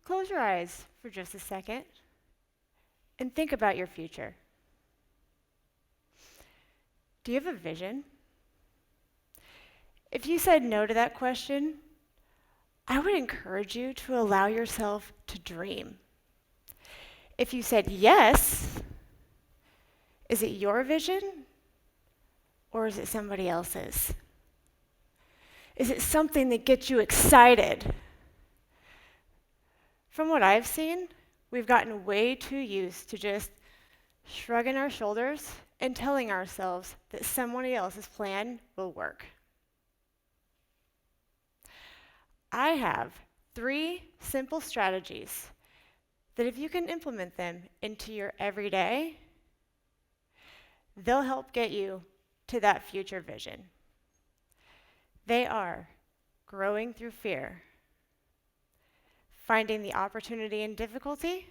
close your eyes for just a second and think about your future. Do you have a vision? If you said no to that question, I would encourage you to allow yourself to dream. If you said yes, is it your vision or is it somebody else's? Is it something that gets you excited? From what I've seen, we've gotten way too used to just shrugging our shoulders and telling ourselves that somebody else's plan will work. I have 3 simple strategies that if you can implement them into your everyday, they'll help get you to that future vision. They are growing through fear, finding the opportunity in difficulty,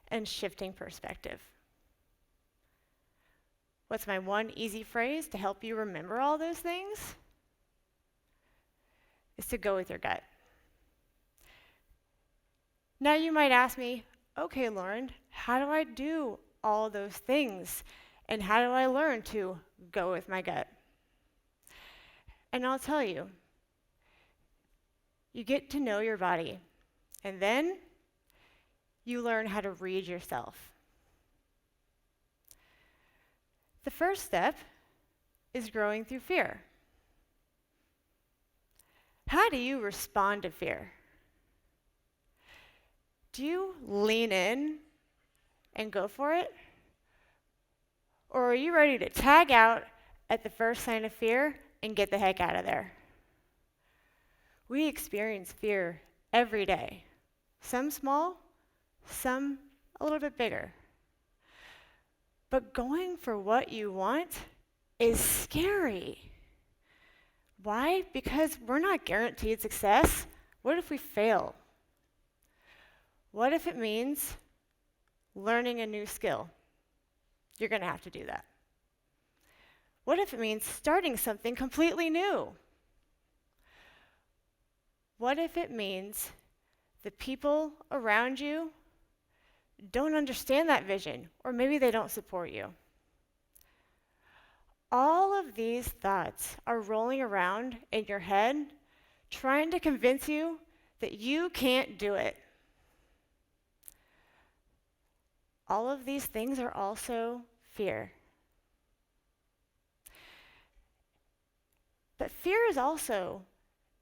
and shifting perspective. What's my one easy phrase to help you remember all those things? Is to go with your gut. Now you might ask me, okay, Lauren, how do I do all those things? And how do I learn to go with my gut? And I'll tell you, you get to know your body, and then you learn how to read yourself. The first step is growing through fear. How do you respond to fear? Do you lean in and go for it? Or are you ready to tag out at the first sign of fear and get the heck out of there? We experience fear every day. Some small, some a little bit bigger. But going for what you want is scary. Why? Because we're not guaranteed success. What if we fail? What if it means learning a new skill? You're going to have to do that. What if it means starting something completely new? What if it means the people around you don't understand that vision, or maybe they don't support you? All of these thoughts are rolling around in your head, trying to convince you that you can't do it. All of these things are also fear. But fear is also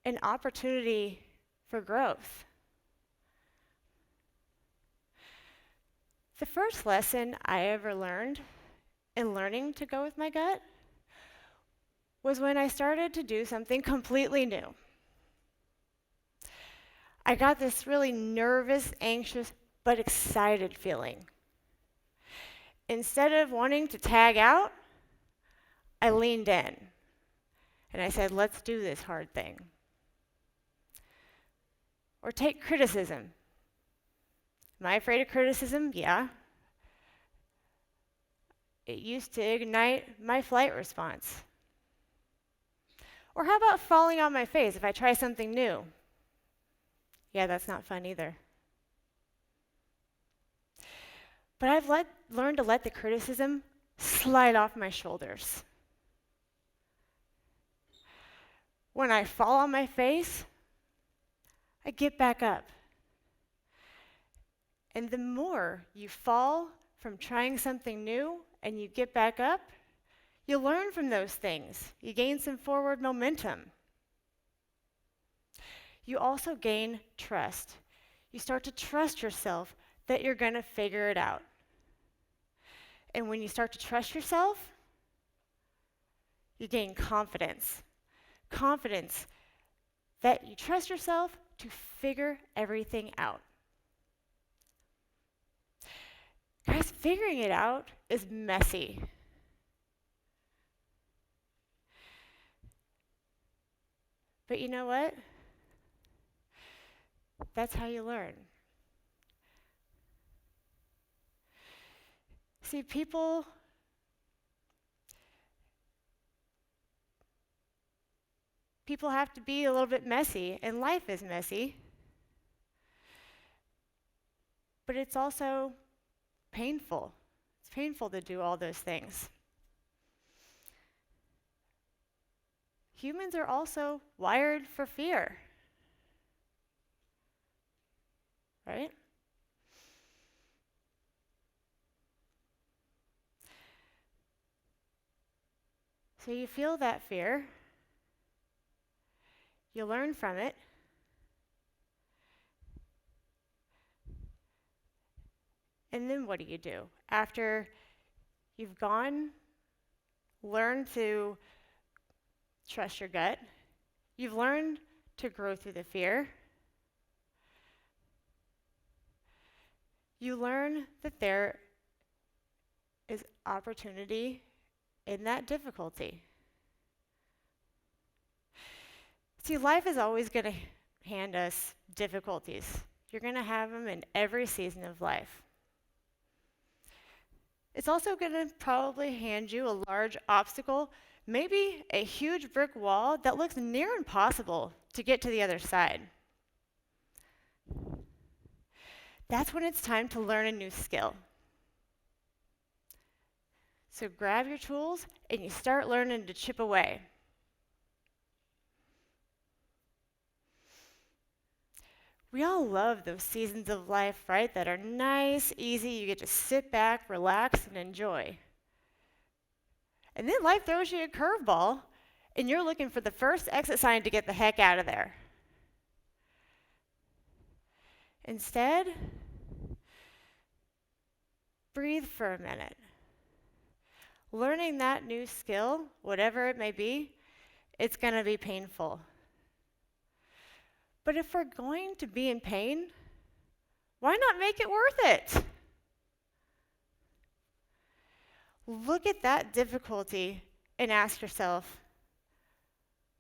an opportunity for growth. The first lesson I ever learned in learning to go with my gut was when I started to do something completely new. I got this really nervous, anxious, but excited feeling. Instead of wanting to tag out, I leaned in and I said, let's do this hard thing. Or take criticism. Am I afraid of criticism? Yeah. It used to ignite my flight response. Or how about falling on my face if I try something new? Yeah, that's not fun either. But I've learned to let the criticism slide off my shoulders. When I fall on my face, I get back up. And the more you fall from trying something new and you get back up, you learn from those things. You gain some forward momentum. You also gain trust. You start to trust yourself that you're going to figure it out. And when you start to trust yourself, you gain confidence. Confidence that you trust yourself to figure everything out. Guys, figuring it out is messy. But you know what? That's how you learn. See, people have to be a little bit messy, and life is messy. but it's also painful. It's painful to do all those things. Humans are also wired for fear, right? So you feel that fear, you learn from it, and then what do? After you've learned to trust your gut, you've learned to grow through the fear, you learn that there is opportunity in that difficulty. See, life is always going to hand us difficulties. You're going to have them in every season of life. It's also going to probably hand you a large obstacle, maybe a huge brick wall that looks near impossible to get to the other side. That's when it's time to learn a new skill. So grab your tools and you start learning to chip away. We all love those seasons of life, right? That are nice, easy, you get to sit back, relax, and enjoy. And then life throws you a curveball, and you're looking for the first exit sign to get the heck out of there. Instead, breathe for a minute. Learning that new skill, whatever it may be, it's going to be painful. But if we're going to be in pain, why not make it worth it? Look at that difficulty and ask yourself,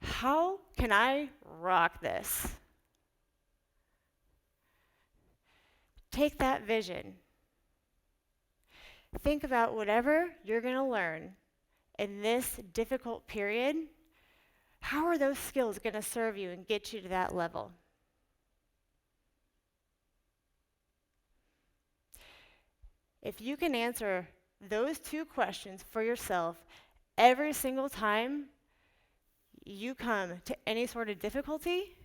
how can I rock this? Take that vision. Think about whatever you're going to learn in this difficult period. How are those skills going to serve you and get you to that level? If you can answer those two questions for yourself every single time you come to any sort of difficulty,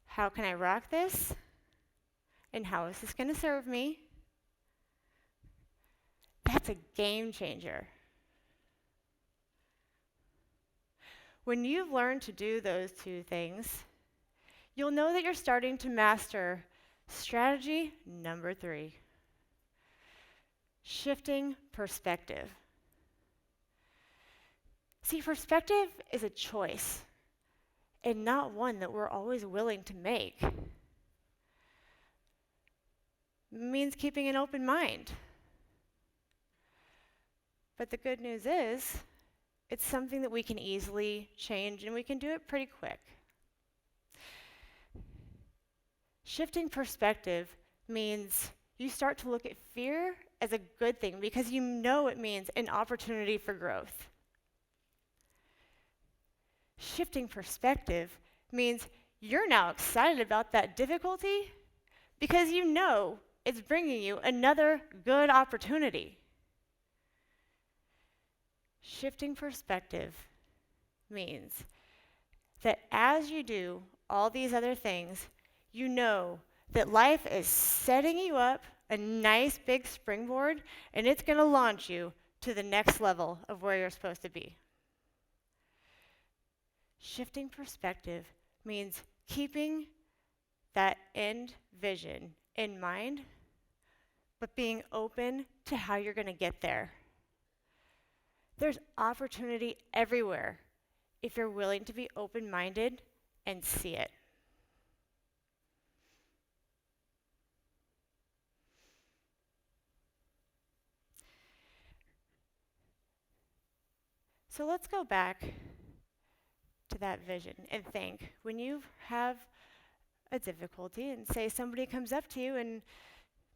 how can I rock this? And how is this going to serve me? That's a game changer. When you've learned to do those two things, you'll know that you're starting to master strategy number 3. Shifting perspective. See, perspective is a choice, and not one that we're always willing to make. It means keeping an open mind. But the good news is, it's something that we can easily change, and we can do it pretty quick. Shifting perspective means you start to look at fear as a good thing because you know it means an opportunity for growth. Shifting perspective means you're now excited about that difficulty because you know it's bringing you another good opportunity. Shifting perspective means that as you do all these other things, you know that life is setting you up a nice big springboard, and it's going to launch you to the next level of where you're supposed to be. Shifting perspective means keeping that end vision in mind, but being open to how you're going to get there. There's opportunity everywhere if you're willing to be open-minded and see it. So let's go back to that vision and think, when you have a difficulty and say somebody comes up to you and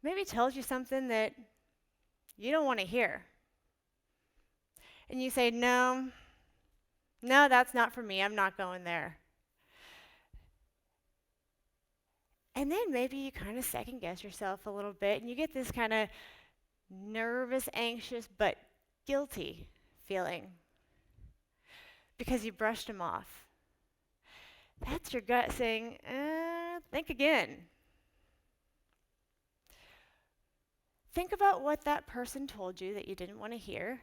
maybe tells you something that you don't want to hear, and you say, no, that's not for me, I'm not going there. And then maybe you kind of second guess yourself a little bit and you get this kind of nervous, anxious, but guilty feeling because you brushed them off. That's your gut saying, think again. Think about what that person told you that you didn't want to hear.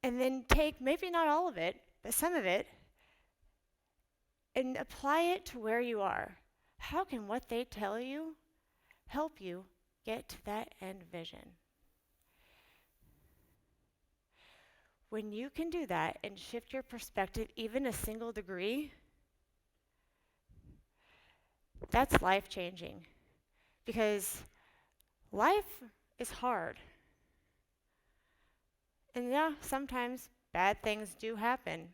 And then take maybe not all of it, but some of it, and apply it to where you are. How can what they tell you help you get to that end vision? When you can do that and shift your perspective even a single degree, that's life-changing. Because life is hard. And yeah, sometimes bad things do happen.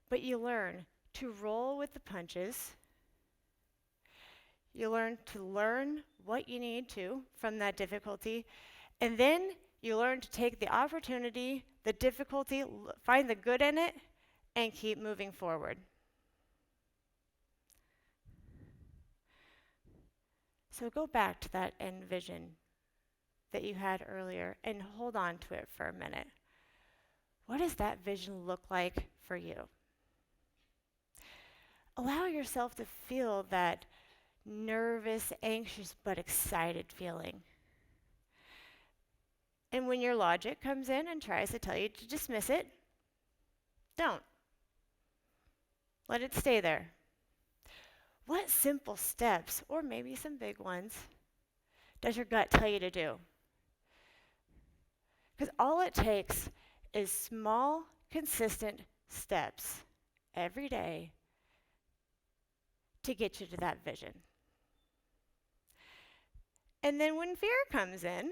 But you learn to roll with the punches. You learn to learn what you need to from that difficulty. And then you learn to take the opportunity, the difficulty, find the good in it, and keep moving forward. So go back to that end vision that you had earlier and hold on to it for a minute. What does that vision look like for you? Allow yourself to feel that nervous, anxious, but excited feeling. And when your logic comes in and tries to tell you to dismiss it, don't. Let it stay there. What simple steps, or maybe some big ones, does your gut tell you to do? Because all it takes is small, consistent steps every day to get you to that vision. And then when fear comes in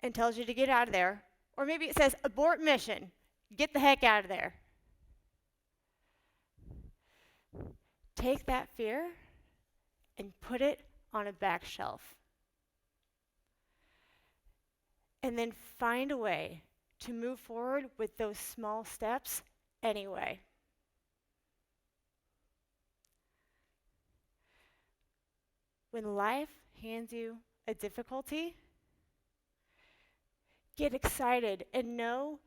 and tells you to get out of there, or maybe it says, abort mission, get the heck out of there. Take that fear and put it on a back shelf. And then find a way to move forward with those small steps anyway. When life hands you a difficulty, get excited and know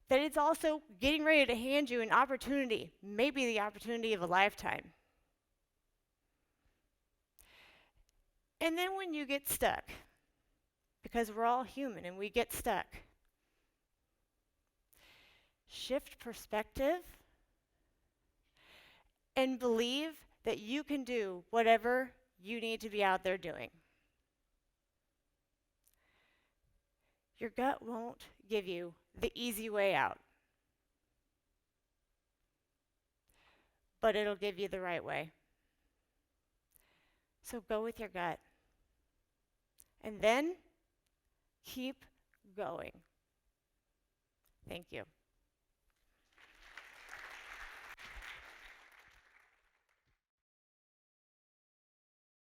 that it's also getting ready to hand you an opportunity, maybe the opportunity of a lifetime. And then when you get stuck, because we're all human and we get stuck, shift perspective and believe that you can do whatever you need to be out there doing. Your gut won't give you the easy way out, but it'll give you the right way. So go with your gut. And then keep going. Thank you.